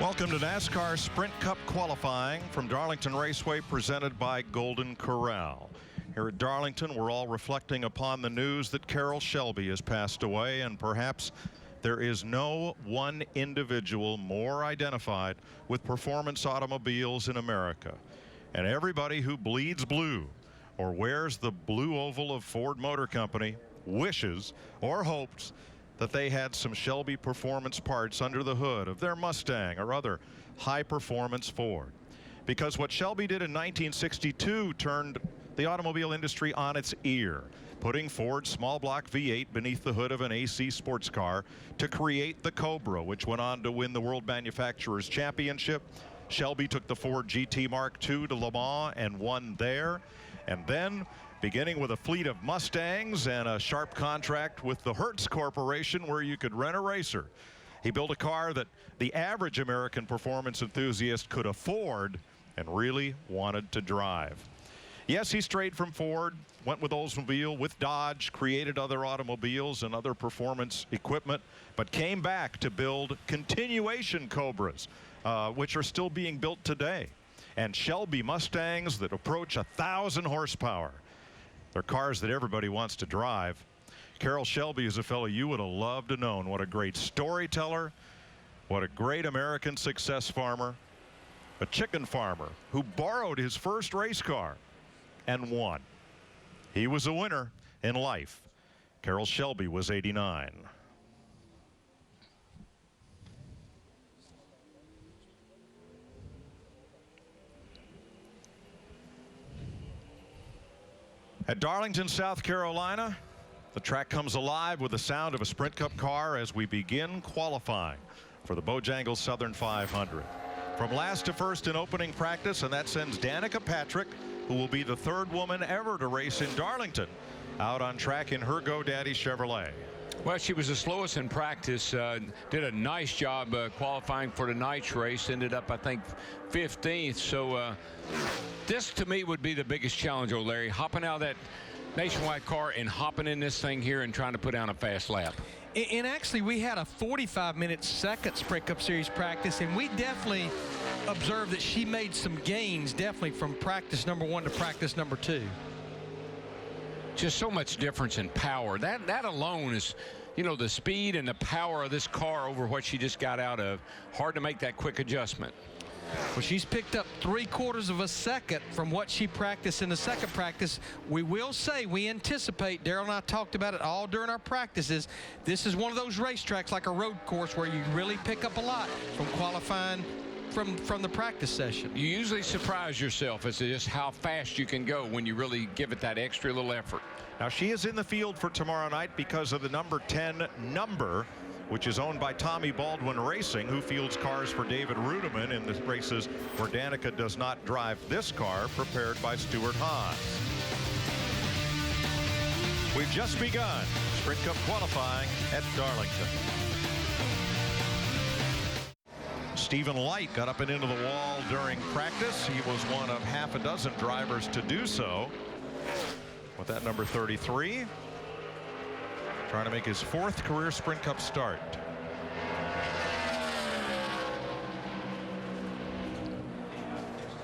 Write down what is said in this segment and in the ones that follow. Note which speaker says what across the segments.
Speaker 1: Welcome to NASCAR Sprint Cup qualifying from Darlington Raceway, presented by Golden Corral. Here at Darlington, we're all reflecting upon the news that Carroll Shelby has passed away, and perhaps there is no one individual more identified with performance automobiles in America. And everybody who bleeds blue or wears the blue oval of Ford Motor Company wishes or hopes that they had some Shelby performance parts under the hood of their Mustang or other high-performance Ford. Because what Shelby did in 1962 turned the automobile industry on its ear, putting Ford's small block V8 beneath the hood of an AC sports car to create the Cobra, which went on to win the World Manufacturers Championship. Shelby took the Ford GT Mark II to Le Mans and won there. And then, beginning with a fleet of Mustangs and a sharp contract with the Hertz Corporation where you could rent a racer, he built a car that the average American performance enthusiast could afford and really wanted to drive. Yes, he strayed from Ford, went with Oldsmobile, with Dodge, created other automobiles and other performance equipment, but came back to build continuation Cobras, which are still being built today, and Shelby Mustangs that approach 1,000 horsepower. They're cars that everybody wants to drive. Carroll Shelby is a fellow you would have loved to know. What a great storyteller, what a great American success farmer, a chicken farmer who borrowed his first race car and won. He was a winner in life. Carroll Shelby was 89. At Darlington, South Carolina, the track comes alive with the sound of a Sprint Cup car as we begin qualifying for the Bojangles Southern 500. From last to first in opening practice, and that sends Danica Patrick, who will be the third woman ever to race in Darlington, out on track in her GoDaddy Chevrolet.
Speaker 2: Well, she was the slowest in practice, did a nice job qualifying for tonight's race, ended up, I think, 15th. So this, to me, would be the biggest challenge, O'Larry, hopping out of that Nationwide car and hopping in this thing here and trying to put down a fast lap.
Speaker 3: And actually, we had a 45-minute second Sprint Cup Series practice, and we definitely observed that she made some gains, definitely from practice number 1 to practice number 2.
Speaker 2: Just so much difference in power. That alone is, you know, the speed and the power of this car over what she just got out of. Hard to make that quick adjustment.
Speaker 3: Well, she's picked up 3/4 of a second from what she practiced in the second practice. We will say, we anticipate, Darrell and I talked about it all during our practices, this is one of those racetracks like a road course where you really pick up a lot from qualifying from the practice session.
Speaker 2: You usually surprise yourself as to just how fast you can go when you really give it that extra little effort.
Speaker 1: Now, she is in the field for tomorrow night because of the number 10 number, which is owned by Tommy Baldwin Racing, who fields cars for David Rudiman in the races where Danica does not drive this car, prepared by Stuart Haas. We've just begun Sprint Cup qualifying at Darlington. Stephen Light got up and into the wall during practice. He was one of half a dozen drivers to do so. With that number 33. Trying to make his 4th career Sprint Cup start.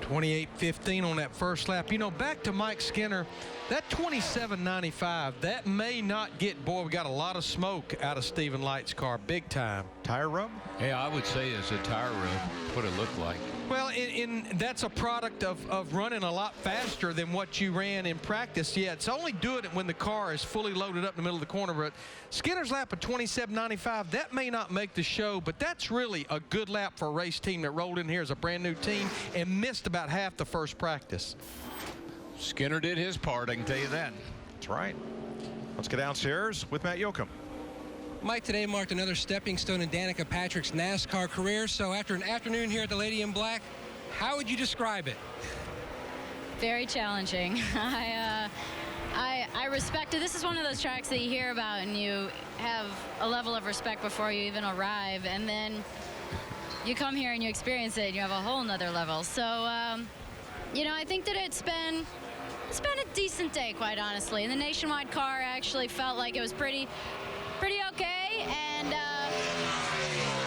Speaker 3: .28.15 on that first lap. You know, back to Mike Skinner, that 27.95, that may not get, boy, we got a lot of smoke out of Stephen Light's car, big time.
Speaker 1: Tire rub?
Speaker 2: Yeah, I would say it's a tire rub, what it looked like.
Speaker 3: Well, that's a product of running a lot faster than what you ran in practice. Yeah, it's only doing it when the car is fully loaded up in the middle of the corner. But Skinner's lap of 27.95, that may not make the show, but that's really a good lap for a race team that rolled in here as a brand new team and missed about half the first practice.
Speaker 2: Skinner did his part, I can tell you that.
Speaker 1: That's right. Let's get downstairs with Matt Yoakum.
Speaker 4: Mike, today marked another stepping stone in Danica Patrick's NASCAR career. So after an afternoon here at the Lady in Black, how would you describe it?
Speaker 5: Very challenging. I respect it. This is one of those tracks that you hear about and you have a level of respect before you even arrive, and then you come here and you experience it and you have a whole nother level. So you know, I think that it's been a decent day, quite honestly. And the Nationwide car actually felt like it was pretty okay, and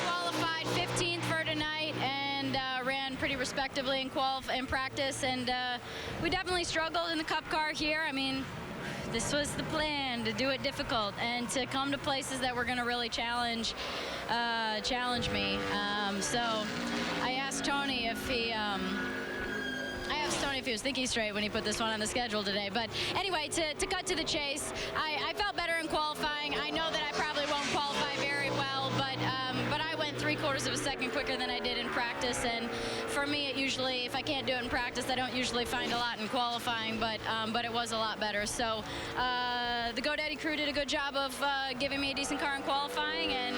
Speaker 5: qualified 15th for tonight, pretty respectively in practice, and we definitely struggled in the Cup car here. I mean, this was the plan, to do it difficult and to come to places that were going to really challenge me. So I asked Tony if he was thinking straight when he put this one on the schedule today. But anyway, to cut to the chase, I felt better in qualifying. I know that I probably won't qualify very well, but I went 3/4 of a second quicker than I did in practice. And for me, it usually, if I can't do it in practice, I don't usually find a lot in qualifying, but it was a lot better. So the GoDaddy crew did a good job of giving me a decent car in qualifying, and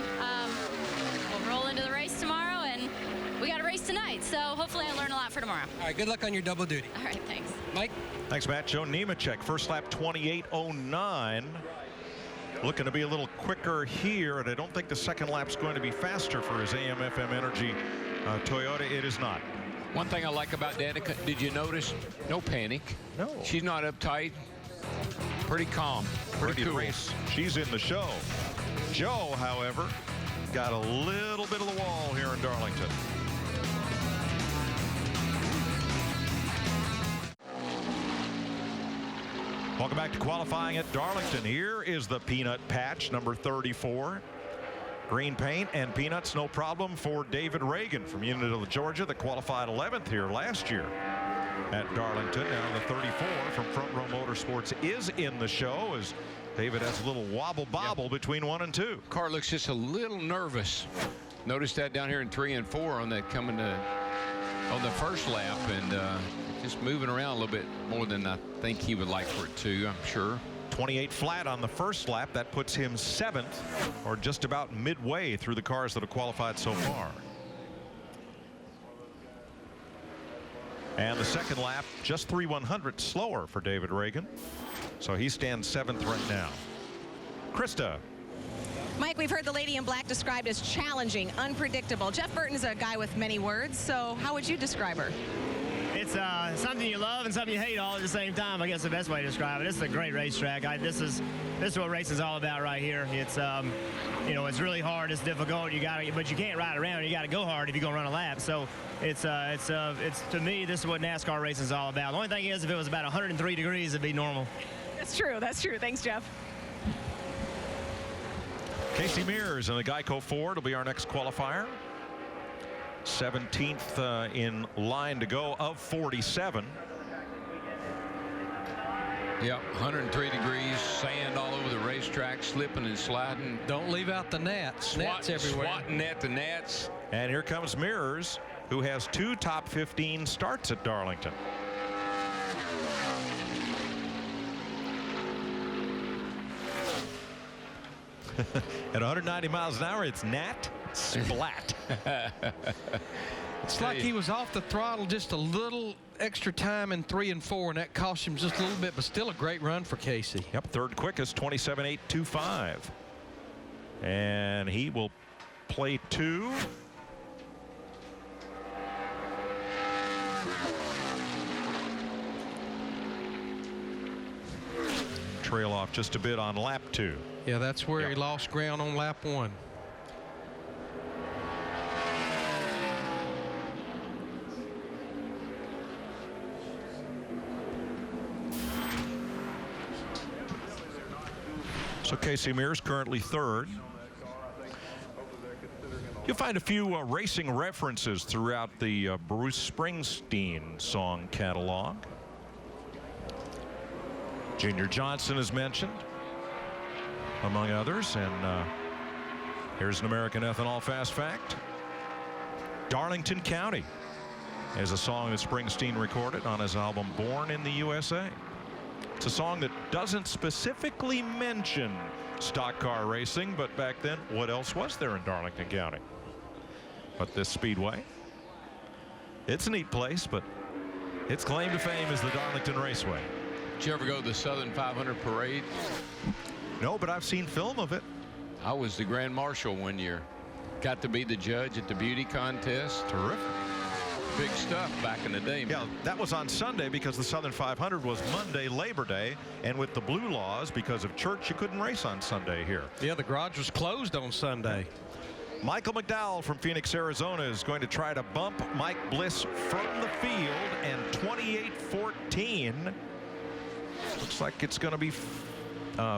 Speaker 5: we'll roll into the race tomorrow, and we got a race tonight, so hopefully I learn a lot for tomorrow.
Speaker 4: All right, good luck on your double duty.
Speaker 5: All right, thanks.
Speaker 4: Mike?
Speaker 1: Thanks, Matt. Joe Nemechek, first lap 28:09. Looking to be a little quicker here, and I don't think the second lap's going to be faster for his AM/FM Energy Toyota. It is not.
Speaker 2: One thing I like about Danica, did you notice? No panic.
Speaker 1: No.
Speaker 2: She's not uptight. Pretty calm. Pretty cool.
Speaker 1: Race. She's in the show. Joe, however, got a little bit of the wall here in Darlington. Welcome back to qualifying at Darlington. Here is the peanut patch, number 34. Green paint and peanuts, no problem for David Reagan from Unadilla, Georgia, that qualified 11th here last year at Darlington. Now the 34 from Front Row Motorsports is in the show, as David has a little wobble-bobble between 1 and 2.
Speaker 2: Car looks just a little nervous. Noticed that down here in 3 and 4 on that coming to on the first lap, and just moving around a little bit more than I think he would like for it to, I'm sure.
Speaker 1: 28 flat on the first lap. That puts him 7th, or just about midway through the cars that have qualified so far. And the second lap, just 3/100 slower for David Reagan. So he stands 7th right now. Krista.
Speaker 6: Mike, we've heard the lady in black described as challenging, unpredictable. Jeff Burton's a guy with many words, so how would you describe her?
Speaker 7: It's something you love and something you hate all at the same time. I guess the best way to describe it. This is a great racetrack. This is what racing is all about right here. It's you know, it's really hard. It's difficult. But you can't ride around. You got to go hard if you're gonna run a lap. So it's to me, this is what NASCAR racing is all about. The only thing is, if it was about 103 degrees, it'd be normal.
Speaker 6: That's true. That's true. Thanks, Jeff.
Speaker 1: Casey Mears in the Geico Ford will be our next qualifier. 17th in line to go of 47.
Speaker 2: Yep, 103 degrees, sand all over the racetrack, slipping and sliding.
Speaker 3: Don't leave out the gnats. Gnats everywhere.
Speaker 2: Swatting at the gnats.
Speaker 1: And here comes Mears, who has 2 top 15 starts at Darlington. At 190 miles an hour, it's Nat Splat.
Speaker 3: It's like he was off the throttle just a little extra time in 3 and 4, and that cost him just a little bit, but still a great run for Casey.
Speaker 1: Yep, third quickest, 27.825. And he will play 2. Trail off just a bit on lap 2.
Speaker 3: Yeah, that's where he lost ground on lap 1.
Speaker 1: So Casey Mears currently 3rd. You'll find a few racing references throughout the Bruce Springsteen song catalog. Junior Johnson is mentioned, among others, and here's an American Ethanol Fast Fact. Darlington County is a song that Springsteen recorded on his album Born in the USA. It's a song that doesn't specifically mention stock car racing, but back then, what else was there in Darlington County? But this speedway, it's a neat place, but its claim to fame is the Darlington Raceway.
Speaker 2: Did you ever go to the Southern 500 parade?
Speaker 1: No, but I've seen film of it.
Speaker 2: I was the Grand Marshal one year. Got to be the judge at the beauty contest.
Speaker 1: Terrific.
Speaker 2: Big stuff back in the day, man.
Speaker 1: Yeah, that was on Sunday because the Southern 500 was Monday, Labor Day, and with the blue laws because of church, you couldn't race on Sunday here.
Speaker 3: Yeah, the garage was closed on Sunday.
Speaker 1: Michael McDowell from Phoenix, Arizona is going to try to bump Mike Bliss from the field, and 28-14. Looks like it's going to be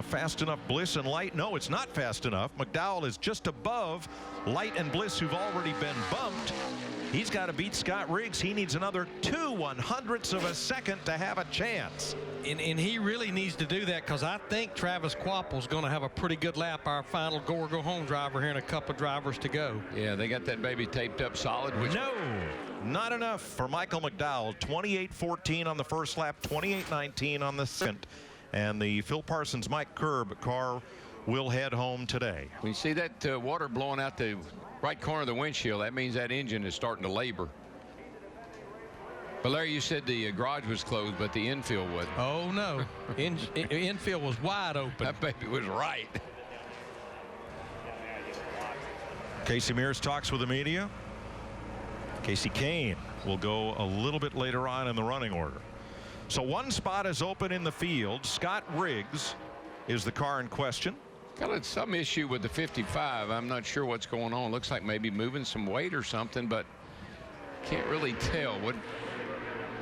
Speaker 1: fast enough. Bliss and Light. No, it's not fast enough. McDowell is just above Light and Bliss, who've already been bumped. He's got to beat Scott Riggs. He needs another 2/100ths of a second to have a chance.
Speaker 3: And he really needs to do that, because I think Travis Quapple's going to have a pretty good lap, our final go-home driver here, and a couple of drivers to go.
Speaker 2: Yeah, they got that baby taped up solid.
Speaker 1: No, not enough for Michael McDowell. 28-14 on the first lap, 28-19 on the second. And the Phil Parsons Mike Curb car will head home today.
Speaker 2: When you see that water blowing out the right corner of the windshield, that means that engine is starting to labor. But Larry, you said the garage was closed, but the infield wasn't.
Speaker 3: Oh, no. Infield was wide open.
Speaker 2: That baby was right.
Speaker 1: Casey Mears talks with the media. Casey Kane will go a little bit later on in the running order. So one spot is open in the field. Scott Riggs is the car in question.
Speaker 2: Got some issue with the 55. I'm not sure what's going on. Looks like maybe moving some weight or something, but can't really tell.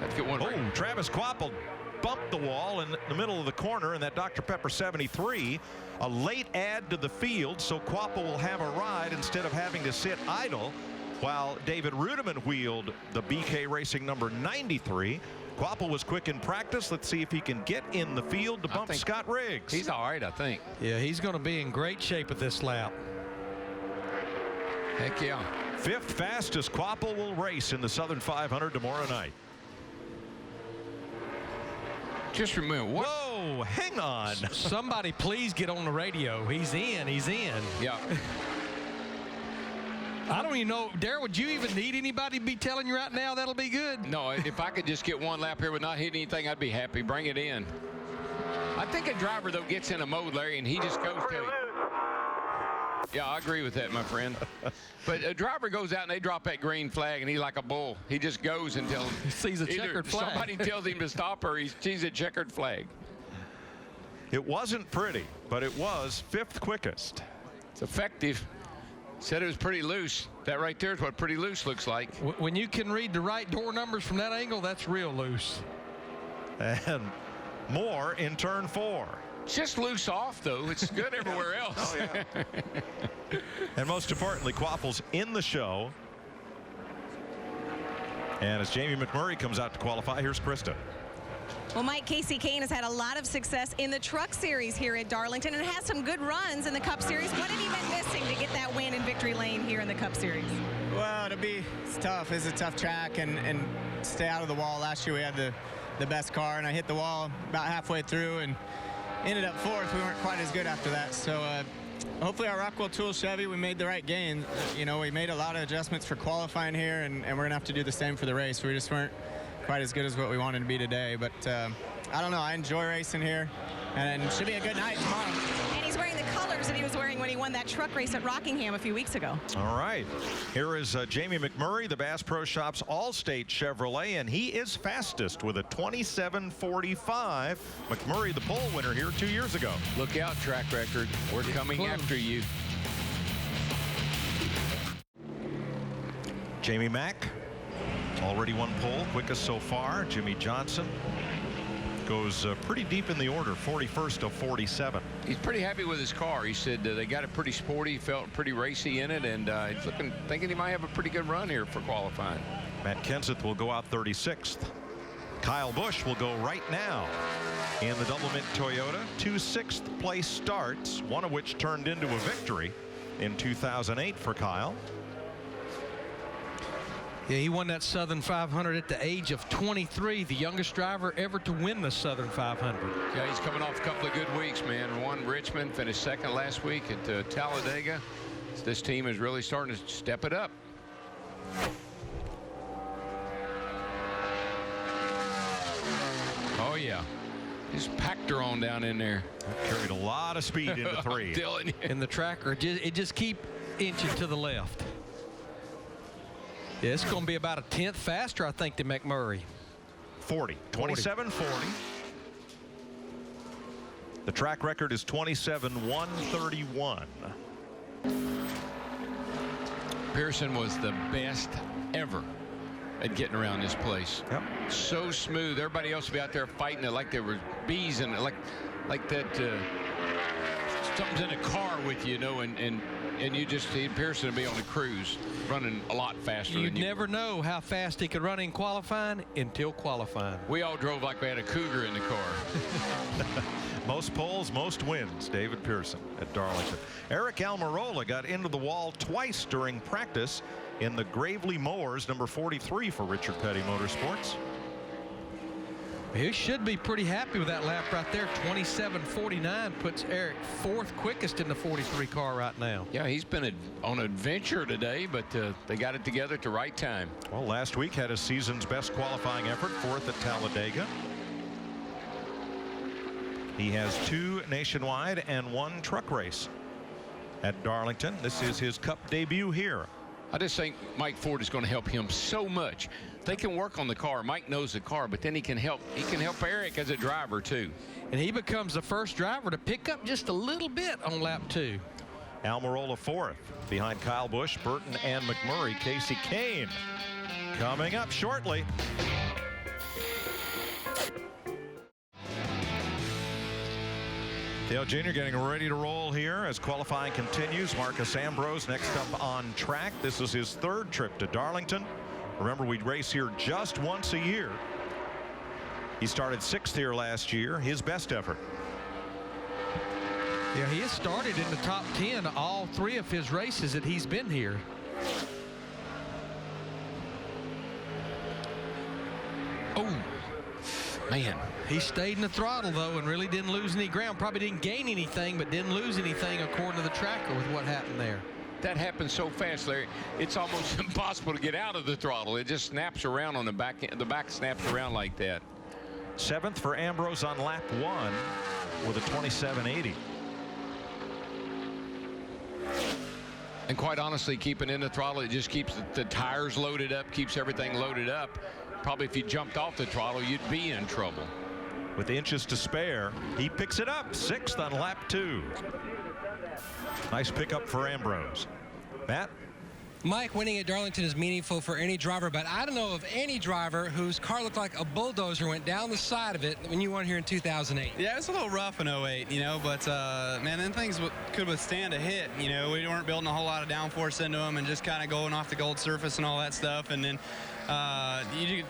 Speaker 2: Let's get one.
Speaker 1: Oh, Travis Quapple bumped the wall in the middle of the corner in that Dr. Pepper 73. A late add to the field, so Quapple will have a ride instead of having to sit idle, while David Rudiman wheeled the BK Racing number 93. Quapple was quick in practice. Let's see if he can get in the field to bump Scott Riggs.
Speaker 2: He's all right, I think.
Speaker 3: Yeah, he's going to be in great shape at this lap.
Speaker 2: Heck yeah.
Speaker 1: Fifth fastest Quapple will race in the Southern 500 tomorrow night.
Speaker 2: Just remember what?
Speaker 1: Whoa, hang on.
Speaker 3: Somebody please get on the radio. He's in. He's in.
Speaker 2: Yeah.
Speaker 3: I don't even know. Darrell, would you even need anybody to be telling you right now that'll be good?
Speaker 2: No, if I could just get one lap here with not hitting anything, I'd be happy. Bring it in. I think a driver, though, gets in a mode, Larry, and he just goes to it. Yeah, I agree with that, my friend. But a driver goes out and they drop that green flag, and he's like a bull. He just goes until
Speaker 3: he sees a checkered flag.
Speaker 2: Somebody tells him to stop, or he sees a checkered flag.
Speaker 1: It wasn't pretty, but it was fifth quickest.
Speaker 2: It's effective. Said it was pretty loose. That right there is what pretty loose looks like.
Speaker 3: When you can read the right door numbers from that angle, that's real loose.
Speaker 1: And more in turn 4.
Speaker 2: It's just loose off, though. It's good everywhere else.
Speaker 1: Oh, yeah. And most importantly, Quapple's in the show. And as Jamie McMurray comes out to qualify, here's Krista.
Speaker 6: Well, Mike, Casey Kane has had a lot of success in the Truck Series here at Darlington and has some good runs in the Cup Series. What have you been missing to get that win in victory lane here in the Cup Series?
Speaker 7: Well, it's tough. It's a tough track and stay out of the wall. Last year we had the best car, and I hit the wall about halfway through and ended up 4th. We weren't quite as good after that. So hopefully our Rockwell Tool Chevy, we made the right gain. You know, we made a lot of adjustments for qualifying here, and we're going to have to do the same for the race. We just weren't quite as good as what we wanted to be today. But I don't know. I enjoy racing here, and it should be a good night tomorrow.
Speaker 6: And he's wearing the colors that he was wearing when he won that truck race at Rockingham a few weeks ago.
Speaker 1: All right. Here is Jamie McMurray, the Bass Pro Shops All-State Chevrolet, and he is fastest with a 27:45. McMurray, the pole winner here 2 years ago.
Speaker 2: Look out, track record. We're coming after you.
Speaker 1: Jamie Mack, already won pole, quickest so far. Jimmy Johnson goes pretty deep in the order, 41st of 47.
Speaker 2: He's pretty happy with his car. He said they got it pretty sporty, felt pretty racy in it, and he's thinking he might have a pretty good run here for qualifying.
Speaker 1: Matt Kenseth will go out 36th. Kyle Busch will go right now in the Double Mint Toyota. 2 6th place starts, one of which turned into a victory in 2008 for Kyle.
Speaker 3: Yeah, he won that Southern 500 at the age of 23, the youngest driver ever to win the Southern 500.
Speaker 2: Yeah, he's coming off a couple of good weeks, man. Won Richmond, finished 2nd last week at Talladega. This team is really starting to step it up. Oh, yeah. Just packed her on down in there.
Speaker 1: Carried a lot of speed into 3.
Speaker 2: I'm telling you.
Speaker 3: And the tracker, it just keep inching to the left. Yeah, it's going to be about a 10th faster, I think, than McMurray.
Speaker 1: 40. 27:40. The track record is 27:131.
Speaker 2: Pearson was the best ever at getting around this place.
Speaker 1: Yep.
Speaker 2: So smooth. Everybody else would be out there fighting it like there were bees and like that something's in a car with you, you know, and you just see Pearson to be on the cruise running a lot faster.
Speaker 3: You'd never know how fast he could run in qualifying until qualifying.
Speaker 2: We all drove like we had a cougar in the car.
Speaker 1: Most poles, most wins. David Pearson at Darlington. Eric Almirola got into the wall twice during practice in the Gravely Mowers, number 43 for Richard Petty Motorsports.
Speaker 3: He should be pretty happy with that lap right there. 27:49 puts Eric fourth quickest in the 43 car right now.
Speaker 2: Yeah, he's been on an adventure today, but they got it together at the right time.
Speaker 1: Well, last week had his season's best qualifying effort, fourth at Talladega. He has 2 nationwide and 1 truck race at Darlington. This is his Cup debut here.
Speaker 2: I just think Mike Ford is going to help him so much. They can work on the car. Mike knows the car, but then he can help Eric as a driver too.
Speaker 3: And he becomes the first driver to pick up just a little bit on lap 2.
Speaker 1: Almirola fourth behind Kyle Busch, Burton, and McMurray. Casey Kane coming up shortly. Dale Jr. getting ready to roll here as qualifying continues. Marcus Ambrose next up on track. This is his 3rd trip to Darlington. Remember, we race here just once a year. He started 6th here last year, his best effort.
Speaker 3: Yeah, he has started in the top 10 all 3 of his races that he's been here.
Speaker 2: Oh, man.
Speaker 3: He stayed in the throttle, though, and really didn't lose any ground. Probably didn't gain anything, but didn't lose anything according to the tracker with what happened there.
Speaker 2: That happens so fast, Larry. It's almost impossible to get out of the throttle. It just snaps around on the back. The back snaps around like that.
Speaker 1: 7th for Ambrose on lap 1 with a 27.80.
Speaker 2: And quite honestly, keeping in the throttle, it just keeps the tires loaded up, keeps everything loaded up. Probably if you jumped off the throttle, you'd be in trouble.
Speaker 1: With inches to spare, he picks it up. 6th on lap 2. Nice pickup for Ambrose. Matt?
Speaker 4: Mike, winning at Darlington is meaningful for any driver, but I don't know of any driver whose car looked like a bulldozer went down the side of it when you won here in 2008.
Speaker 8: Yeah, it was a little rough in 08, you know, but, man, then things could withstand a hit. You know, we weren't building a whole lot of downforce into them and just kind of going off the gold surface and all that stuff. And then you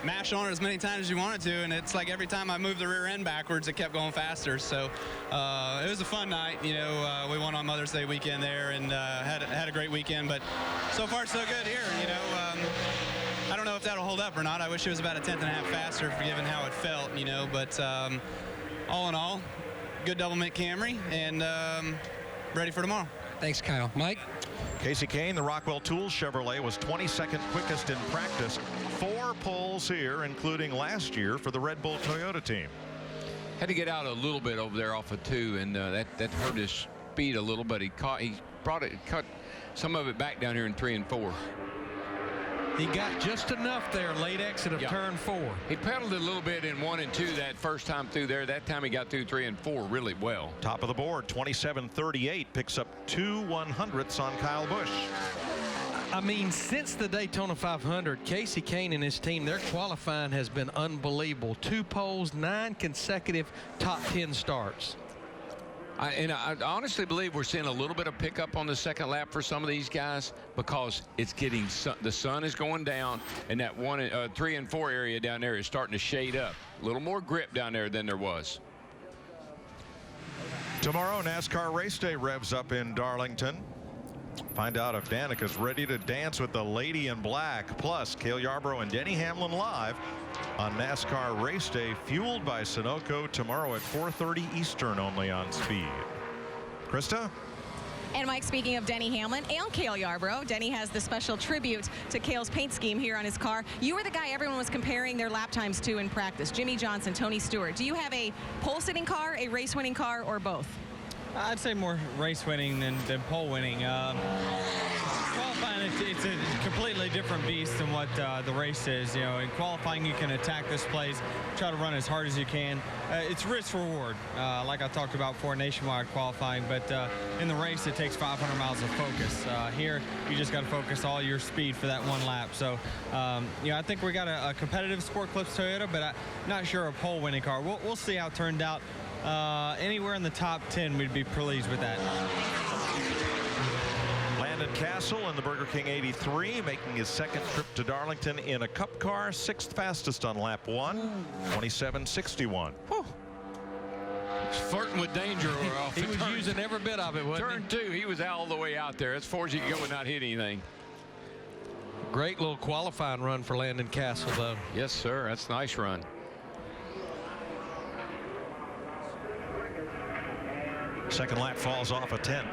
Speaker 8: mash on it as many times as you wanted to, and it's like every time I moved the rear end backwards, it kept going faster. So it was a fun night. You know, we won on Mother's Day weekend there and had a great weekend. But so far, so good here. You know, I don't know if that'll hold up or not. I wish it was about a 10th and a half faster, given how it felt. You know, but all in all, good double mint Camry, and ready for tomorrow.
Speaker 4: Thanks, Kyle. Mike?
Speaker 1: Casey Kane, the Rockwell Tools Chevrolet, was 22nd quickest in practice. 4 poles here, including last year for the Red Bull Toyota team.
Speaker 2: Had to get out a little bit over there off of 2, and that hurt his speed a little, but he cut some of it back down here in 3 and 4.
Speaker 3: He got just enough there, late exit of turn 4.
Speaker 2: He pedaled it a little bit in 1 and 2 that first time through there. That time he got through 3 and 4 really well.
Speaker 1: Top of the board, 27.38, picks up 2 100ths on Kyle Busch.
Speaker 3: I mean, since the Daytona 500, Casey Kane and his team, their qualifying has been unbelievable. 2 poles, 9 consecutive top 10 starts.
Speaker 2: I honestly believe we're seeing a little bit of pickup on the second lap for some of these guys because it's getting the sun is going down, and that 3 and 4 area down there is starting to shade up. A little more grip down there than there was.
Speaker 1: Tomorrow, NASCAR race day revs up in Darlington. Find out if Danica's ready to dance with the lady in black. Plus, Cale Yarborough and Denny Hamlin live on NASCAR race day, fueled by Sunoco, tomorrow at 4:30 Eastern, only on Speed. Krista?
Speaker 6: And Mike, speaking of Denny Hamlin and Cale Yarborough, Denny has the special tribute to Cale's paint scheme here on his car. You were the guy everyone was comparing their lap times to in practice. Jimmy Johnson, Tony Stewart. Do you have a pole-sitting car, a race-winning car, or both?
Speaker 9: I'd say more race winning than pole winning. Qualifying, it's a completely definitely a different beast than what the race is. You know, in qualifying, you can attack this place, try to run as hard as you can. It's risk reward, like I talked about before nationwide qualifying, but in the race, it takes 500 miles of focus. Here, you just got to focus all your speed for that one lap. So, you know, I think we got a competitive Sport Clips Toyota, but I'm not sure a pole winning car. We'll see how it turned out. Anywhere in the top 10, we'd be pleased with that.
Speaker 1: Landon Castle in the Burger King 83, making his second trip to Darlington in a Cup car, 6th fastest on lap 1, 27.61.
Speaker 2: Flirting with danger off
Speaker 3: He was using every bit of it, wasn't
Speaker 2: Turn 2, he was all the way out there as far as he could go and not hit anything.
Speaker 3: Great little qualifying run for Landon Castle, though.
Speaker 2: Yes, sir. That's a nice run.
Speaker 1: Second lap falls off a 10th.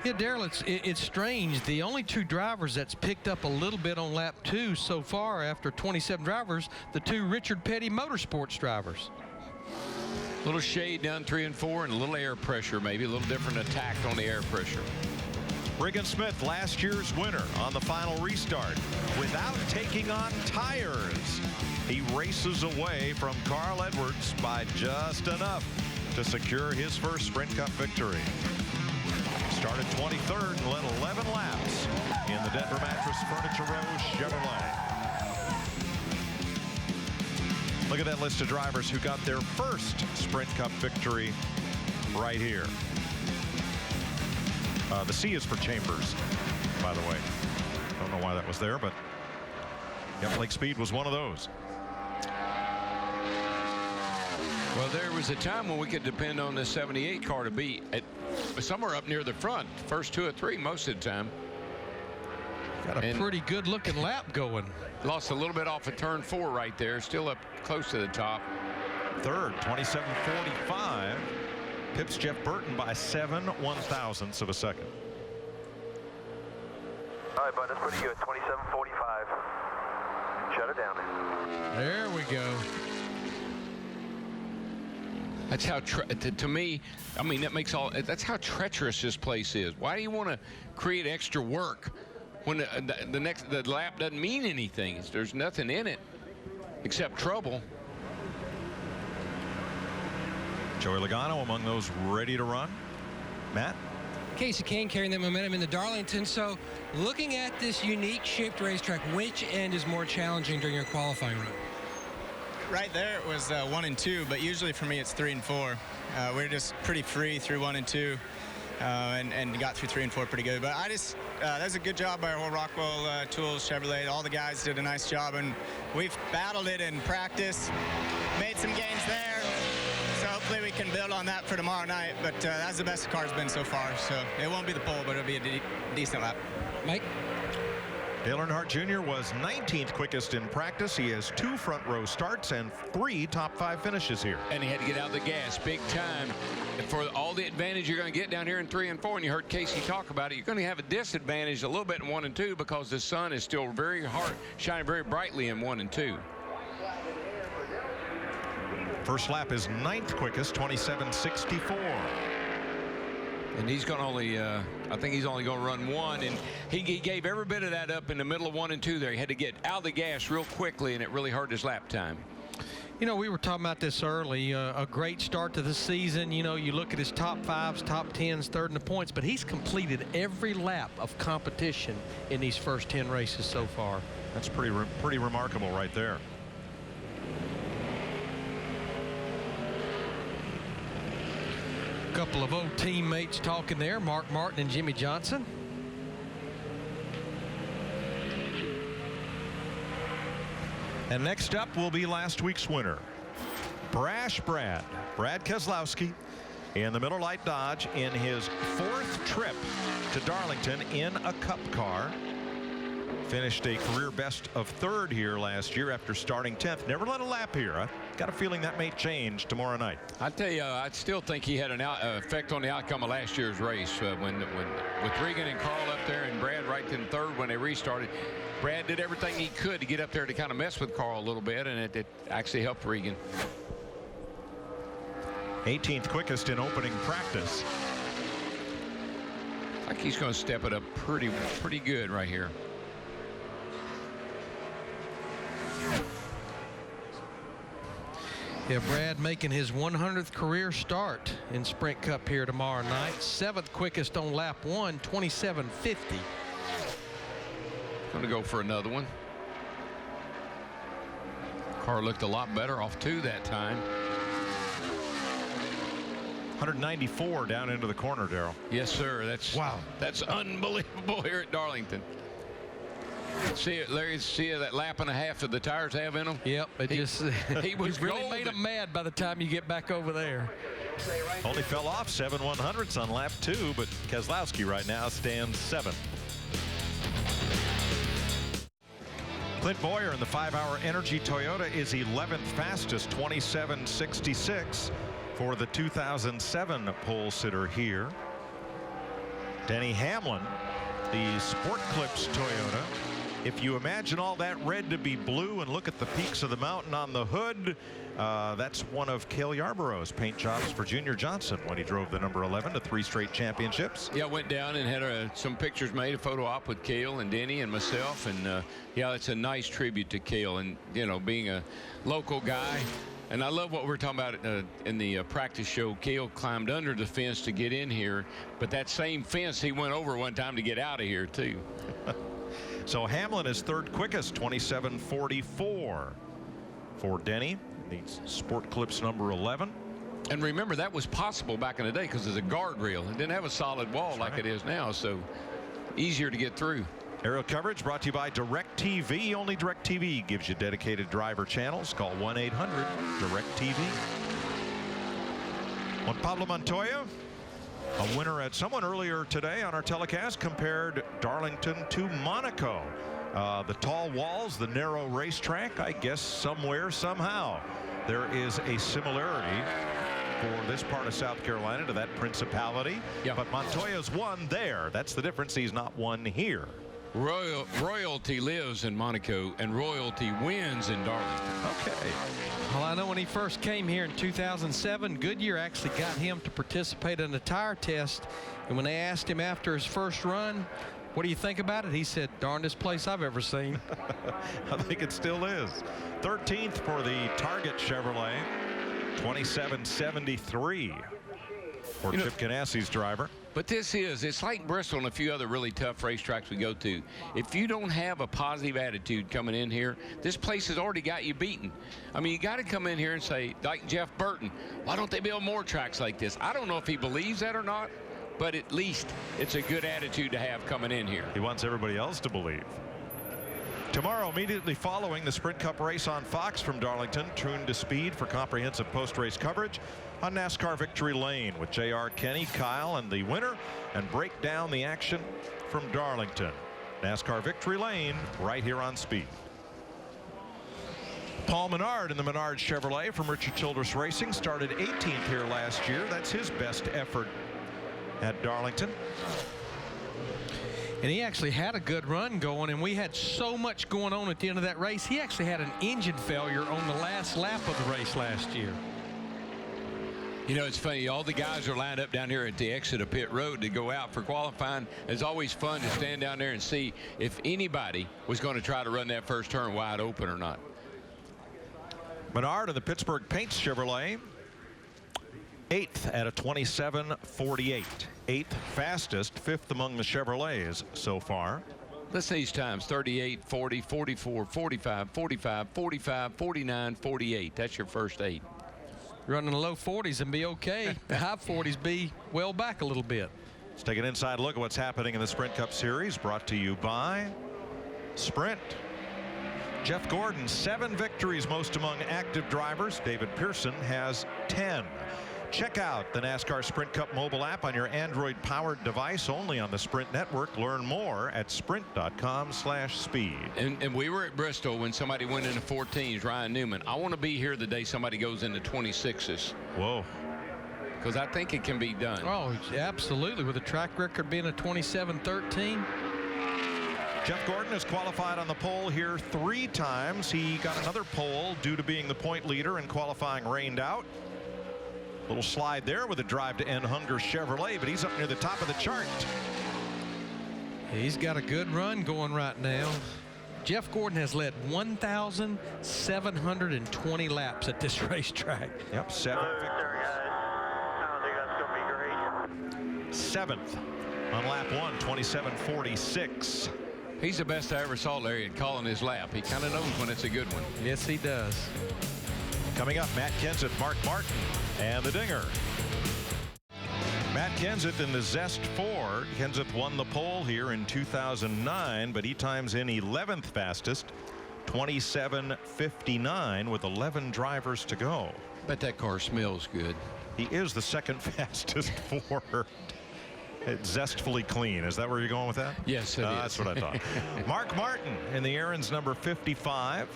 Speaker 3: Yeah, Darrell, it's strange. The only 2 drivers that's picked up a little bit on lap 2 so far after 27 drivers, the 2 Richard Petty Motorsports drivers.
Speaker 2: A little shade down 3 and 4 and a little air pressure, maybe a little different attack on the air pressure.
Speaker 1: Regan Smith, last year's winner on the final restart, without taking on tires. He races away from Carl Edwards by just enough to secure his first Sprint Cup victory. Started 23rd and led 11 laps in the Denver Mattress Furniture Row Chevrolet. Look at that list of drivers who got their first Sprint Cup victory right here. The C is for Chambers, by the way. Don't know why that was there, but yeah, Blake Speed was one of those.
Speaker 2: Well, there was a time when we could depend on the 78 car to be at somewhere up near the front, first 2 or 3 most of the time.
Speaker 3: Got a pretty good looking lap going.
Speaker 2: Lost a little bit off of turn 4 right there, still up close to the top.
Speaker 1: Third, 27.45. Pips Jeff Burton by 7 1/1000ths of a second.
Speaker 10: All right, bud, that's pretty good. 27.45. Shut it down.
Speaker 3: There we go.
Speaker 2: That's how, to me, I mean, that's how treacherous this place is. Why do you want to create extra work when the lap doesn't mean anything? There's nothing in it except trouble.
Speaker 1: Joey Logano among those ready to run. Matt?
Speaker 4: Casey Kane carrying that momentum into Darlington. So looking at this unique shaped racetrack, which end is more challenging during your qualifying run?
Speaker 8: Right there it was 1 and 2, but usually for me it's 3 and 4. We're just pretty free through 1 and 2, and got through 3 and 4 pretty good. But that was a good job by our whole Rockwell Tools Chevrolet. All the guys did a nice job, and we've battled it in practice, made some gains there. So hopefully we can build on that for tomorrow night. But that's the best the car's been so far. So it won't be the pole, but it'll be a decent lap.
Speaker 4: Mike?
Speaker 1: Dale Earnhardt Jr. was 19th quickest in practice. He has 2 front row starts and 3 top 5 finishes here.
Speaker 2: And he had to get out of the gas big time. And for all the advantage you're going to get down here in 3 and 4, and you heard Casey talk about it, you're going to have a disadvantage a little bit in 1 and 2 because the sun is still very hard, shining very brightly in 1 and 2.
Speaker 1: First lap is 9th quickest, 27.64.
Speaker 2: And he's going to only, I think he's only going to run 1. And he gave every bit of that up in the middle of 1 and 2 there. He had to get out of the gas real quickly, and it really hurt his lap time.
Speaker 3: You know, we were talking about this early. A great start to the season. You know, you look at his top 5s, top 10s, third in the points, but he's completed every lap of competition in these first 10 races so far.
Speaker 1: That's pretty remarkable right there.
Speaker 3: Couple of old teammates talking there, Mark Martin and Jimmy Johnson.
Speaker 1: And next up will be last week's winner, Brash Brad Keselowski, in the Miller Lite Dodge in his 4th trip to Darlington in a Cup car. Finished a career best of 3rd here last year after starting 10th. Never led a lap here. I got a feeling that may change tomorrow night.
Speaker 2: I tell you, I still think he had an effect on the outcome of last year's race. When with Regan and Carl up there and Brad right in 3rd when they restarted, Brad did everything he could to get up there to kind of mess with Carl a little bit, and it actually helped Regan.
Speaker 1: 18th quickest in opening practice.
Speaker 2: I think he's going to step it up pretty good right here.
Speaker 3: Yeah, Brad making his 100th career start in Sprint Cup here tomorrow night. 7th quickest on lap 1, 27:50.
Speaker 2: Going to go for another one. Car looked a lot better off 2 that time.
Speaker 1: 194 down into the corner, Darrell.
Speaker 2: Yes, sir. That's unbelievable here at Darlington. See it, Larry. See that lap and a half that the tires have in them.
Speaker 3: Yep,
Speaker 2: He was
Speaker 3: really
Speaker 2: golden.
Speaker 3: made him mad by the time you get back over there.
Speaker 1: Only fell off 7 100ths on lap 2, but Keselowski right now stands 7th. Clint Boyer in the 5-hour Energy Toyota is 11th fastest, 27:66 for the 2007 pole sitter here. Denny Hamlin, the Sport Clips Toyota. If you imagine all that red to be blue and look at the peaks of the mountain on the hood, that's one of Cale Yarborough's paint jobs for Junior Johnson when he drove the number 11 to 3 straight championships.
Speaker 2: Yeah, I went down and had some pictures made, a photo op with Cale and Denny and myself, and yeah, it's a nice tribute to Cale, and you know, being a local guy. And I love what we're talking about in the practice show. Cale climbed under the fence to get in here, but that same fence he went over one time to get out of here too.
Speaker 1: So Hamlin is 3rd quickest, 27:44 for Denny. Needs Sport Clips number 11.
Speaker 2: And remember, that was possible back in the day because it's a guardrail. It didn't have a solid wall like it is now, so easier to get through.
Speaker 1: Aerial coverage brought to you by DirecTV. Only DirecTV gives you dedicated driver channels. Call 1-800-DirecTV. Juan Pablo Montoya, a winner at someone earlier today on our telecast, compared Darlington to Monaco. The tall walls, the narrow racetrack, I guess somewhere, somehow, there is a similarity for this part of South Carolina to that principality.
Speaker 2: Yeah.
Speaker 1: But Montoya's won there. That's the difference. He's not won here.
Speaker 2: Royalty lives in Monaco, and royalty wins in Darlington.
Speaker 1: Okay.
Speaker 3: Well, I know when he first came here in 2007, Goodyear actually got him to participate in a tire test. And when they asked him after his first run, what do you think about it? He said, darndest place I've ever seen.
Speaker 1: I think it still is. 13th for the Target Chevrolet. 27:73 for Chip Ganassi's driver.
Speaker 2: But it's like Bristol and a few other really tough racetracks we go to. If you don't have a positive attitude coming in here, this place has already got you beaten. I mean, you got to come in here and say, like Jeff Burton, why don't they build more tracks like this? I don't know if he believes that or not, but at least it's a good attitude to have coming in here.
Speaker 1: He wants everybody else to believe. Tomorrow, immediately following the Sprint Cup race on Fox from Darlington, tuned to speed for comprehensive post-race coverage on NASCAR Victory Lane with J.R. Kenny, Kyle, and the winner, and break down the action from Darlington. NASCAR Victory Lane right here on Speed. Paul Menard in the Menard Chevrolet from Richard Childress Racing started 18th here last year. That's his best effort at Darlington.
Speaker 3: And he actually had a good run going, and we had so much going on at the end of that race. He actually had an engine failure on the last lap of the race last year.
Speaker 2: You know, it's funny. All the guys are lined up down here at the exit of pit road to go out for qualifying. It's always fun to stand down there and see if anybody was going to try to run that first turn wide open or not.
Speaker 1: Menard of the Pittsburgh Paints Chevrolet, 8th at a 27:48. 8th fastest, 5th among the Chevrolets so far.
Speaker 2: Listen to these times: 38, 40, 44, 45, 45, 45, 49, 48. That's your first 8.
Speaker 3: Running the low 40s and be okay. The high 40s be well back a little bit.
Speaker 1: Let's take an inside look at what's happening in the Sprint Cup Series, brought to you by Sprint. Jeff Gordon, 7 victories, most among active drivers. David Pearson has 10. Check out the NASCAR Sprint Cup mobile app on your Android-powered device, only on the Sprint network. Learn more at sprint.com/speed.
Speaker 2: And we were at Bristol when somebody went into 14s, Ryan Newman. I want to be here the day somebody goes into 26s.
Speaker 1: Whoa.
Speaker 2: Because I think it can be done.
Speaker 3: Oh, absolutely. With a track record being a 27-13.
Speaker 1: Jeff Gordon has qualified on the pole here 3 times. He got another pole due to being the point leader, and qualifying rained out. Little slide there with a drive to end Hunger Chevrolet, but he's up near the top of the chart.
Speaker 3: He's got a good run going right now. Jeff Gordon has led 1,720 laps at this racetrack.
Speaker 1: Yep, 7 victories. Seventh on lap 1, 27:46.
Speaker 2: He's the best I ever saw, Larry, at calling his lap. He kind of knows when it's a good one.
Speaker 3: Yes, he does.
Speaker 1: Coming up, Matt Kenseth, Mark Martin, and the Dinger. Matt Kenseth in the Zest Ford. Kenseth won the pole here in 2009, but he times in 11th fastest, 27:59 with 11 drivers to go.
Speaker 2: Bet that car smells good.
Speaker 1: He is the second fastest Ford. It's zestfully clean. Is that where you're going with that?
Speaker 2: Yes, it is.
Speaker 1: That's what I thought. Mark Martin in the Aaron's number 55.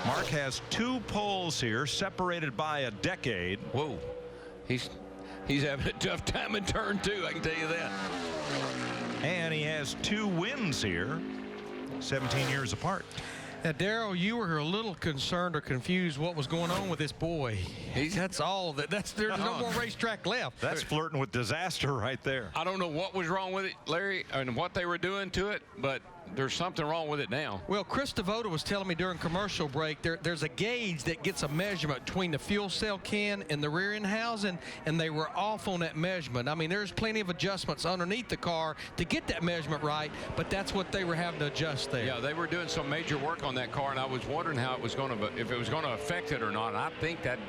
Speaker 1: Mark has 2 poles here, separated by a decade.
Speaker 2: Whoa. He's having a tough time in turn 2, I can tell you that.
Speaker 3: And he has 2 wins here, 17 years apart. Now, Darrell, you were a little concerned or confused what was going on with this boy. That's all. There's no more racetrack left.
Speaker 1: That's flirting with disaster right there.
Speaker 2: I don't know what was wrong with it, Larry, and what they were doing to it, but there's something wrong with it now.
Speaker 3: Well, Chris DeVoto was telling me during commercial break there's a gauge that gets a measurement between the fuel cell can and the rear end housing, and they were off on that measurement. I mean, there's plenty of adjustments underneath the car to get that measurement right, but that's what they were having to adjust there.
Speaker 2: Yeah, they were doing some major work on that car, and I was wondering how it was going to, if it was going to affect it or not. And I think it,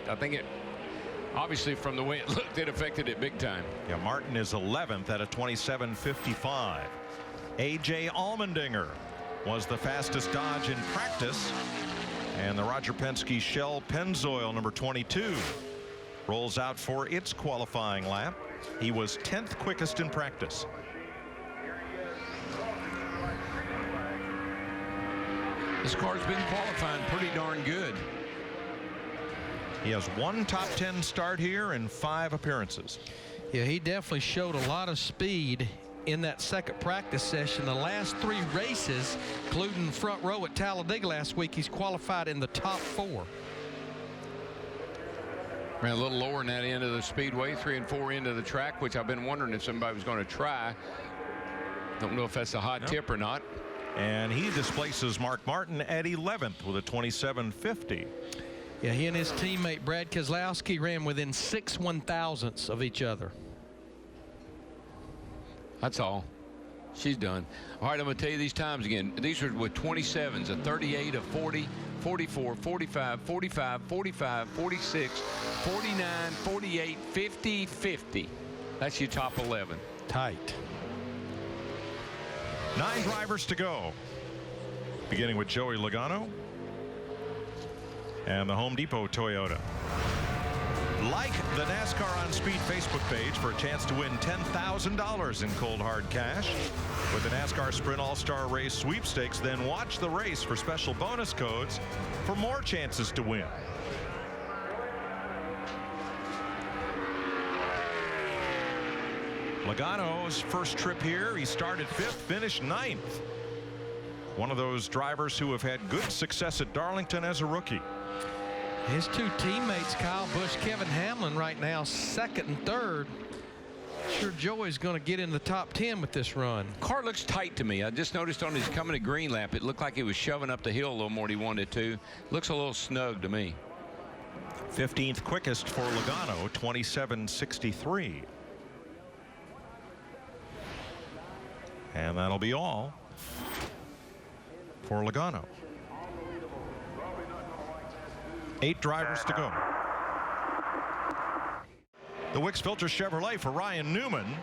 Speaker 2: obviously, from the way it looked, it affected it big time.
Speaker 1: Yeah, Martin is 11th at a 27:55. A.J. Allmendinger was the fastest Dodge in practice, and the Roger Penske Shell Pennzoil number 22 rolls out for its qualifying lap. He was 10th quickest in practice.
Speaker 2: This car's been qualifying pretty darn good.
Speaker 1: He has 1 top 10 start here and 5 appearances.
Speaker 3: Yeah, he definitely showed a lot of speed in that second practice session. The last 3 races, including front row at Talladega last week, he's qualified in the top 4.
Speaker 2: Ran a little lower in that end of the speedway, 3 and 4 into the track, which I've been wondering if somebody was going to try. Don't know if that's a hot tip or not.
Speaker 1: And he displaces Mark Martin at 11th with a 27:50.
Speaker 3: Yeah, he and his teammate Brad Keselowski ran within 6 1/1000ths of each other.
Speaker 2: That's all. She's done. All right, I'm going to tell you these times again. These are with 27s, a 38, a 40, 44, 45, 45, 45, 46, 49, 48, 50, 50. That's your top 11.
Speaker 3: Tight.
Speaker 1: 9 drivers to go, beginning with Joey Logano and the Home Depot Toyota. Like the NASCAR on Speed Facebook page for a chance to win $10,000 in cold hard cash with the NASCAR Sprint All-Star Race sweepstakes. Then watch the race for special bonus codes for more chances to win. Logano's first trip here, he started 5th, finished 9th. One of those drivers who have had good success at Darlington as a rookie.
Speaker 3: His 2 teammates, Kyle Busch, Kevin Hamlin, right now 2nd and 3rd. Sure, Joey's going to get in the top 10 with this run.
Speaker 2: Car looks tight to me. I just noticed on his coming to green lap, it looked like he was shoving up the hill a little more than he wanted to. Looks a little snug to me.
Speaker 1: 15th quickest for Logano, 27:63. And that'll be all for Logano. 8 drivers to go. The Wicks Filter Chevrolet for Ryan Newman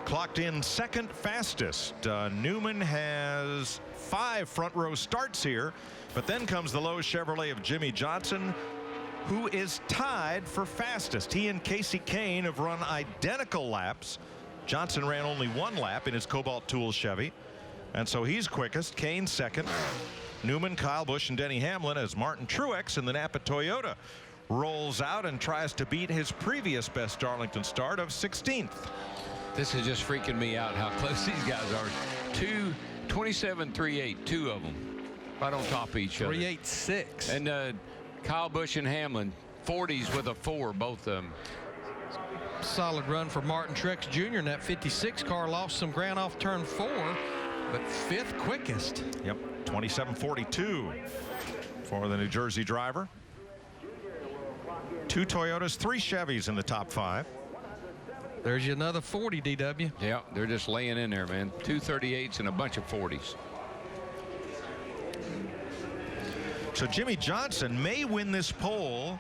Speaker 1: clocked in 2nd fastest. Newman has 5 front row starts here, but then comes the Lowe's Chevrolet of Jimmy Johnson, who is tied for fastest. He and Casey Kane have run identical laps. Johnson ran only 1 lap in his Cobalt Tools Chevy, and so he's quickest. Kane 2nd. Newman, Kyle Busch, and Denny Hamlin as Martin Truex in the Napa Toyota rolls out and tries to beat his previous best Darlington start of 16th.
Speaker 2: This is just freaking me out how close these guys are. 27-3-8, 2 of them right on top of each other.
Speaker 3: 3-8-6.
Speaker 2: And Kyle Busch and Hamlin 40s with a 4, both of them.
Speaker 3: Solid run for Martin Truex Jr. in that 56 car. Lost some ground off turn 4, but 5th quickest.
Speaker 1: Yep, 27:42 for the New Jersey driver. 2 Toyotas, 3 Chevys in the top 5.
Speaker 3: There's you another 40, DW.
Speaker 2: Yeah, they're just laying in there, man. 2 38s and a bunch of 40s.
Speaker 1: So Jimmy Johnson may win this pole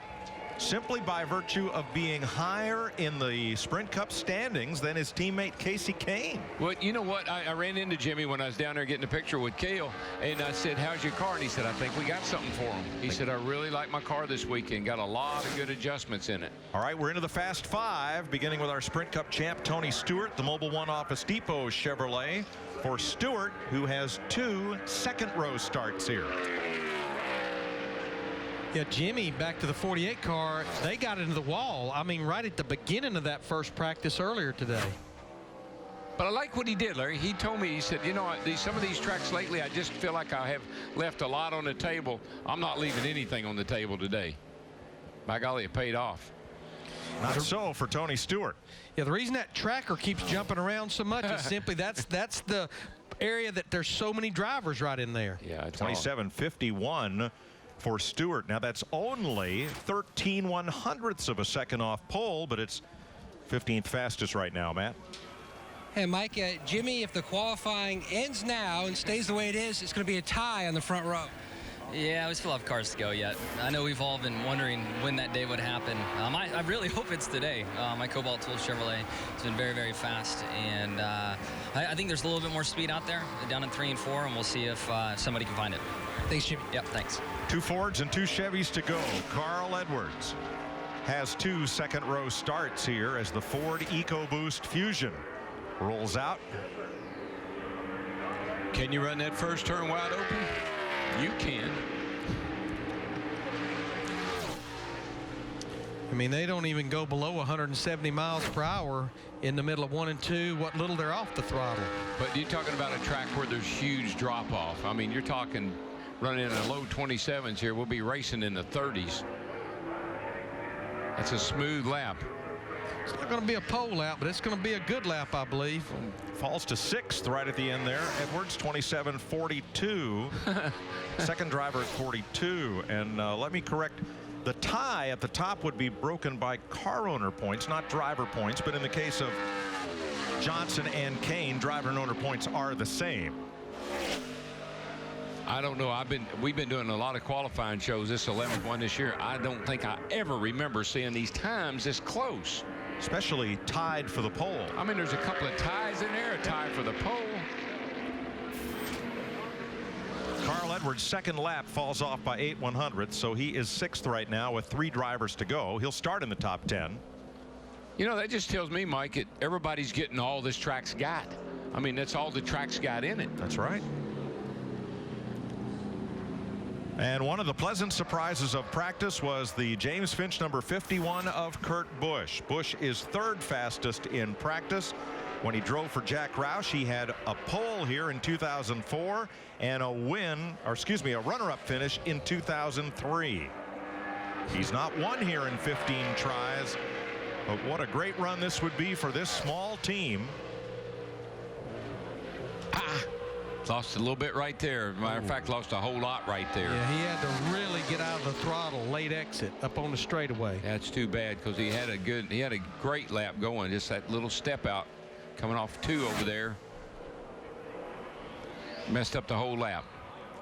Speaker 1: simply by virtue of being higher in the Sprint Cup standings than his teammate Casey Kane.
Speaker 2: Well, you know what? I ran into Jimmy when I was down there getting a picture with Cale, and I said, how's your car? And he said, I think we got something for him. He said, I really like my car this weekend. Got a lot of good adjustments in it.
Speaker 1: All right, we're into the Fast 5, beginning with our Sprint Cup champ, Tony Stewart, the Mobile One Office Depot Chevrolet. For Stewart, who has 2 second-row starts here.
Speaker 3: Yeah, Jimmy, back to the 48 car, they got into the wall. I mean, right at the beginning of that first practice earlier today.
Speaker 2: But I like what he did, Larry. He told me, he said, you know, some of these tracks lately, I just feel like I have left a lot on the table. I'm not leaving anything on the table today. By golly, it paid off.
Speaker 1: Not so for Tony Stewart.
Speaker 3: Yeah, the reason that tracker keeps jumping around so much is simply that's the area that there's so many drivers right in there.
Speaker 2: Yeah, it's
Speaker 1: 27:51 for Stewart. Now that's only 13/100ths of a second off pole, but it's 15th fastest right now, Matt.
Speaker 4: Hey, Mike, Jimmy, if the qualifying ends now and stays the way it is, it's going to be a tie on the front row.
Speaker 11: Yeah, we still have cars to go yet. I know we've all been wondering when that day would happen. I really hope it's today. My Cobalt Tool Chevrolet has been very, very fast, and I think there's a little bit more speed out there down in 3 and 4, and we'll see if somebody can find it.
Speaker 4: Thanks, Jimmy.
Speaker 11: Yep, thanks.
Speaker 1: 2 Fords and 2 Chevys to go. Carl Edwards has 2 second-row starts here as the Ford EcoBoost Fusion rolls out.
Speaker 2: Can you run that first turn wide open? You can.
Speaker 3: I mean, they don't even go below 170 miles per hour in the middle of 1 and 2, what little they're off the throttle.
Speaker 2: But you're talking about a track where there's huge drop-off. I mean, you're talking running in the low 27s here. We'll be racing in the 30s. That's a smooth lap.
Speaker 3: It's not going to be a pole lap, but it's going to be a good lap, I believe.
Speaker 1: Falls to 6th right at the end there. Edwards 27:42. Second driver at 42. And let me correct, the tie at the top would be broken by car owner points, not driver points. But in the case of Johnson and Kane, driver and owner points are the same.
Speaker 2: I don't know. We've been doing a lot of qualifying shows. This 11th one this year. I don't think I ever remember seeing these times this close.
Speaker 1: Especially tied for the pole.
Speaker 2: I mean, there's a couple of ties in there, a tie for the pole.
Speaker 1: Carl Edwards' second lap falls off by 8/100ths, so he is 6th right now with 3 drivers to go. He'll start in the top 10.
Speaker 2: You know, that just tells me, Mike, everybody's getting all this track's got. I mean, that's all the track's got in it.
Speaker 1: That's right. And one of the pleasant surprises of practice was the James Finch number 51 of Kurt Busch. Busch is 3rd fastest in practice. When he drove for Jack Roush, he had a pole here in 2004 and a runner-up finish in 2003. He's not won here in 15 tries, but what a great run this would be for this small team.
Speaker 2: Lost a little bit right there. Matter of fact, lost a whole lot right there.
Speaker 3: Yeah, he had to really get out of the throttle late exit up on the straightaway.
Speaker 2: That's too bad because he had a great lap going. Just that little step out coming off 2 over there. Messed up the whole lap.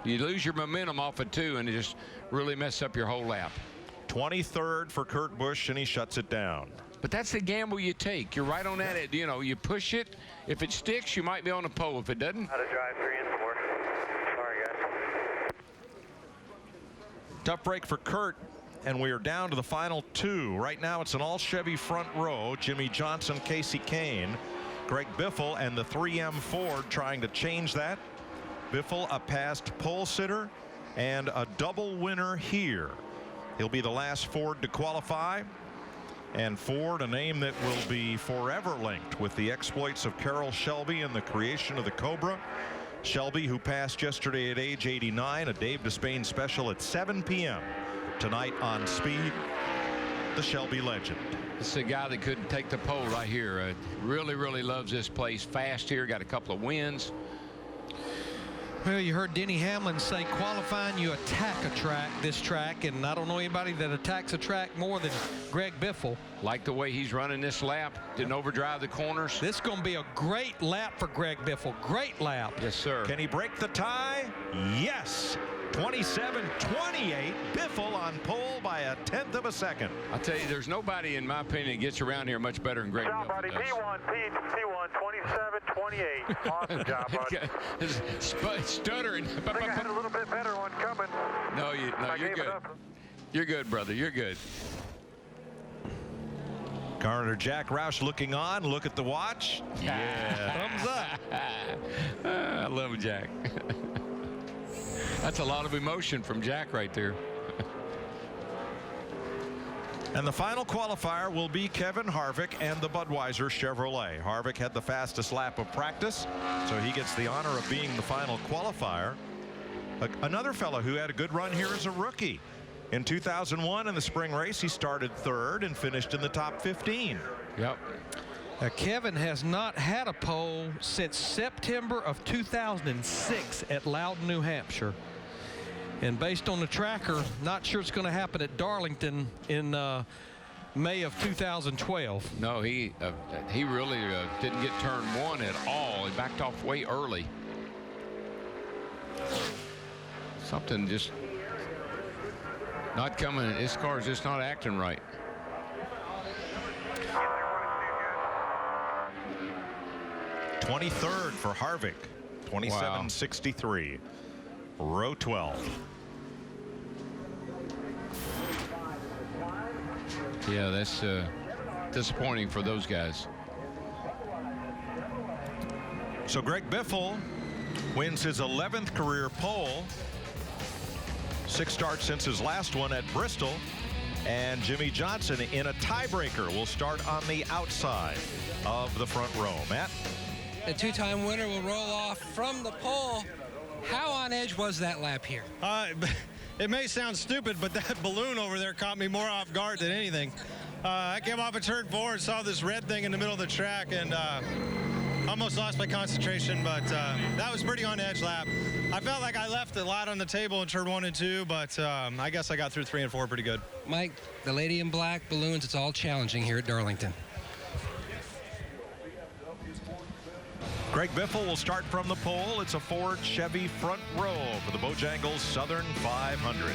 Speaker 2: You lose your momentum off of 2 and it just really messes up your whole lap.
Speaker 1: 23rd for Kurt Busch, and he shuts it down.
Speaker 2: But that's the gamble you take. You're right on that. You know, you push it. If it sticks, you might be on the pole. If it doesn't.
Speaker 10: How to drive 3 and 4. Sorry, guys.
Speaker 1: Tough break for Kurt, and we are down to the final 2. Right now, it's an all-Chevy front row. Jimmy Johnson, Casey Kane, Greg Biffle, and the 3M Ford trying to change that. Biffle, a past pole sitter and a double winner here. He'll be the last Ford to qualify. And Ford, a name that will be forever linked with the exploits of Carroll Shelby and the creation of the Cobra. Shelby, who passed yesterday at age 89, a Dave Despain special at 7 p.m. tonight on Speed, the Shelby legend.
Speaker 2: This is a guy that couldn't take the pole right here. Really, really loves this place. Fast here, got a couple of wins.
Speaker 3: Well, you heard Denny Hamlin say qualifying, you attack this track, and I don't know anybody that attacks a track more than Greg Biffle.
Speaker 2: Like the way he's running this lap, didn't overdrive the corners.
Speaker 3: This is going to be a great lap for Greg Biffle. Great lap.
Speaker 2: Yes, sir.
Speaker 1: Can he break the tie? Yes. 27-28. Biffle on pole by a 1/10 of a second.
Speaker 2: I'll tell you, there's nobody, in my opinion, that gets around here much better than Greg
Speaker 10: Job,
Speaker 2: Biffle
Speaker 10: buddy.
Speaker 2: does.
Speaker 10: P1, 27-28. Awesome job, buddy.
Speaker 2: Stuttering.
Speaker 10: I think I had a little bit better one coming.
Speaker 2: No, you're good. You're good, brother. You're good.
Speaker 1: Garner Jack Roush looking on. Look at the watch.
Speaker 2: Yeah.
Speaker 3: Thumbs up.
Speaker 2: I love Jack. That's a lot of emotion from Jack right there.
Speaker 1: And the final qualifier will be Kevin Harvick and the Budweiser Chevrolet. Harvick had the fastest lap of practice, so he gets the honor of being the final qualifier. Another fellow who had a good run here as a rookie. In 2001 in the spring race, he started third and finished in the top 15.
Speaker 2: Yep.
Speaker 3: Kevin has not had a pole since September of 2006 at Loudon, New Hampshire. And based on the tracker, not sure it's going to happen at Darlington in May of 2012.
Speaker 2: No, he really didn't get turn one at all. He backed off way early. Something just not coming. His car is just not acting right.
Speaker 1: '23rd for Harvick. 27.63. Row 12.
Speaker 2: Yeah, that's disappointing for those guys.
Speaker 1: So Greg Biffle wins his 11th career pole. 6 starts since his last one at Bristol. And Jimmy Johnson in a tiebreaker will start on the outside of the front row. Matt?
Speaker 4: The two-time winner will roll off from the pole. How on edge was that lap here?
Speaker 12: It may sound stupid, but that balloon over there caught me more off guard than anything. I came off of turn 4 and saw this red thing in the middle of the track and almost lost my concentration, but that was pretty on edge lap. I felt like I left a lot on the table in turn 1 and 2, but I guess I got through 3 and 4 pretty good.
Speaker 4: Mike, the lady in black, balloons, it's all challenging here at Darlington.
Speaker 1: Greg Biffle will start from the pole. It's a Ford Chevy front row for the Bojangles Southern 500.